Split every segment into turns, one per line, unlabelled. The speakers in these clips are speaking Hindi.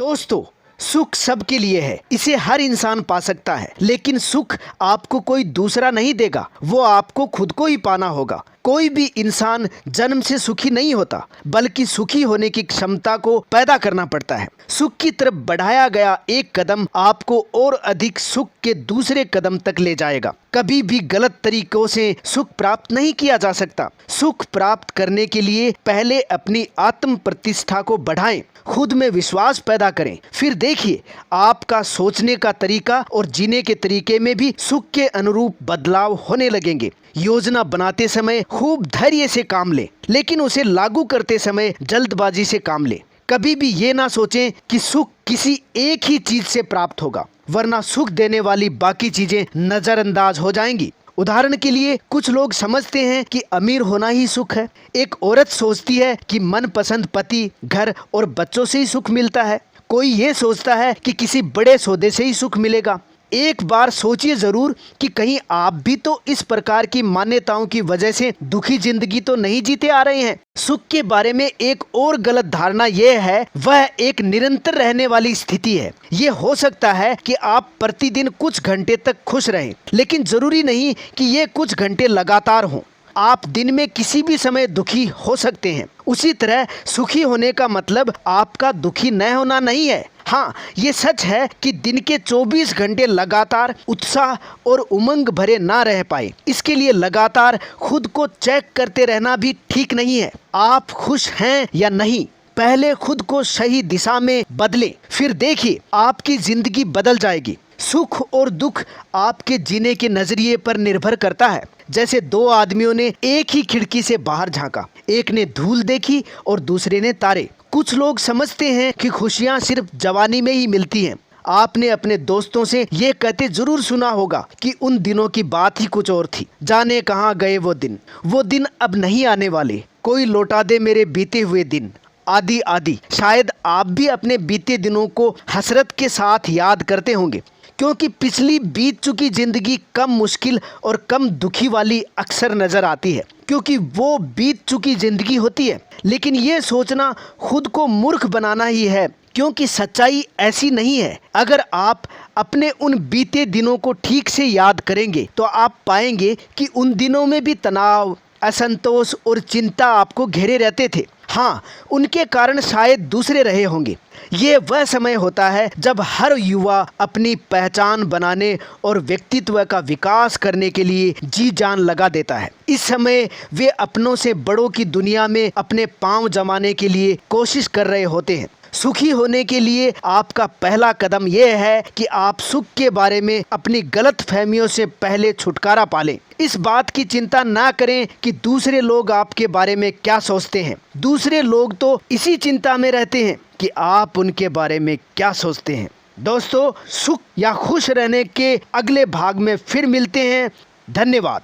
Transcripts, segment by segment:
दोस्तों, सुख सबके लिए है, इसे हर इंसान पा सकता है, लेकिन सुख आपको कोई दूसरा नहीं देगा, वो आपको खुद को ही पाना होगा। कोई भी इंसान जन्म से सुखी नहीं होता, बल्कि सुखी होने की क्षमता को पैदा करना पड़ता है। सुख की तरफ बढ़ाया गया एक कदम आपको और अधिक सुख के दूसरे कदम तक ले जाएगा। कभी भी गलत तरीकों से सुख प्राप्त नहीं किया जा सकता। सुख प्राप्त करने के लिए पहले अपनी आत्म प्रतिष्ठा को बढ़ाएं, खुद में विश्वास पैदा करें, फिर देखिए आपका सोचने का तरीका और जीने के तरीके में भी सुख के अनुरूप बदलाव होने लगेंगे। योजना बनाते समय खूब धैर्य से काम लें, लेकिन उसे लागू करते समय जल्दबाजी से काम लें। कभी भी ये ना सोचें कि सुख किसी एक ही चीज से प्राप्त होगा, वरना सुख देने वाली बाकी चीजें नजरअंदाज हो जाएंगी। उदाहरण के लिए कुछ लोग समझते हैं कि अमीर होना ही सुख है। एक औरत सोचती है कि मनपसंद पति, घर और बच्चों से ही सुख मिलता है। कोई ये सोचता है कि किसी बड़े सौदे से ही सुख मिलेगा। एक बार सोचिए जरूर कि कहीं आप भी तो इस प्रकार की मान्यताओं की वजह से दुखी जिंदगी तो नहीं जीते आ रहे हैं। सुख के बारे में एक और गलत धारणा यह है, वह एक निरंतर रहने वाली स्थिति है। ये हो सकता है कि आप प्रतिदिन कुछ घंटे तक खुश रहें, लेकिन जरूरी नहीं कि ये कुछ घंटे लगातार हों। आप दिन में किसी भी समय दुखी हो सकते हैं। उसी तरह सुखी होने का मतलब आपका दुखी न होना नहीं है। हाँ, ये सच है कि दिन के 24 घंटे लगातार उत्साह और उमंग भरे ना रह पाए। इसके लिए लगातार खुद को चेक करते रहना भी ठीक नहीं है। आप खुश हैं या नहीं, पहले खुद को सही दिशा में बदलें, फिर देखिए आपकी जिंदगी बदल जाएगी। सुख और दुख आपके जीने के नजरिए पर निर्भर करता है। जैसे दो आदमियों ने एक ही खिड़की से बाहर झांका, एक ने धूल देखी और दूसरे ने तारे। कुछ लोग समझते हैं कि खुशियां सिर्फ जवानी में ही मिलती हैं। आपने अपने दोस्तों से ये कहते जरूर सुना होगा कि उन दिनों की बात ही कुछ और थी, जाने कहाँ गए वो दिन अब नहीं आने वाले, कोई लौटा दे मेरे बीते हुए दिन, आदि आदि। शायद आप भी अपने बीते दिनों को हसरत के साथ याद करते होंगे, क्योंकि पिछली बीत चुकी जिंदगी कम मुश्किल और कम दुखी वाली अक्सर नजर आती है, क्योंकि वो बीत चुकी जिंदगी होती है। लेकिन ये सोचना खुद को मूर्ख बनाना ही है, क्योंकि सच्चाई ऐसी नहीं है। अगर आप अपने उन बीते दिनों को ठीक से याद करेंगे तो आप पाएंगे कि उन दिनों में भी तनाव, असंतोष और चिंता आपको घेरे रहते थे। हाँ, उनके कारण शायद दूसरे रहे होंगे। ये वह समय होता है जब हर युवा अपनी पहचान बनाने और व्यक्तित्व का विकास करने के लिए जी जान लगा देता है। इस समय वे अपनों से बड़ों की दुनिया में अपने पांव जमाने के लिए कोशिश कर रहे होते हैं। सुखी होने के लिए आपका पहला कदम यह है कि आप सुख के बारे में अपनी गलत फहमियों से पहले छुटकारा पालें। इस बात की चिंता ना करें कि दूसरे लोग आपके बारे में क्या सोचते हैं। दूसरे लोग तो इसी चिंता में रहते हैं कि आप उनके बारे में क्या सोचते हैं। दोस्तों, सुख या खुश रहने के अगले भाग में फिर मिलते हैं। धन्यवाद।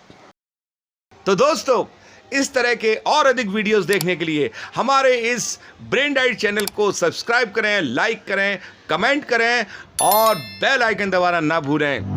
तो दोस्तों, इस तरह के और अधिक वीडियोस देखने के लिए हमारे इस ब्रेन डाइट चैनल को सब्सक्राइब करें, लाइक करें, कमेंट करें और बेल आइकन दबाना ना भूलें।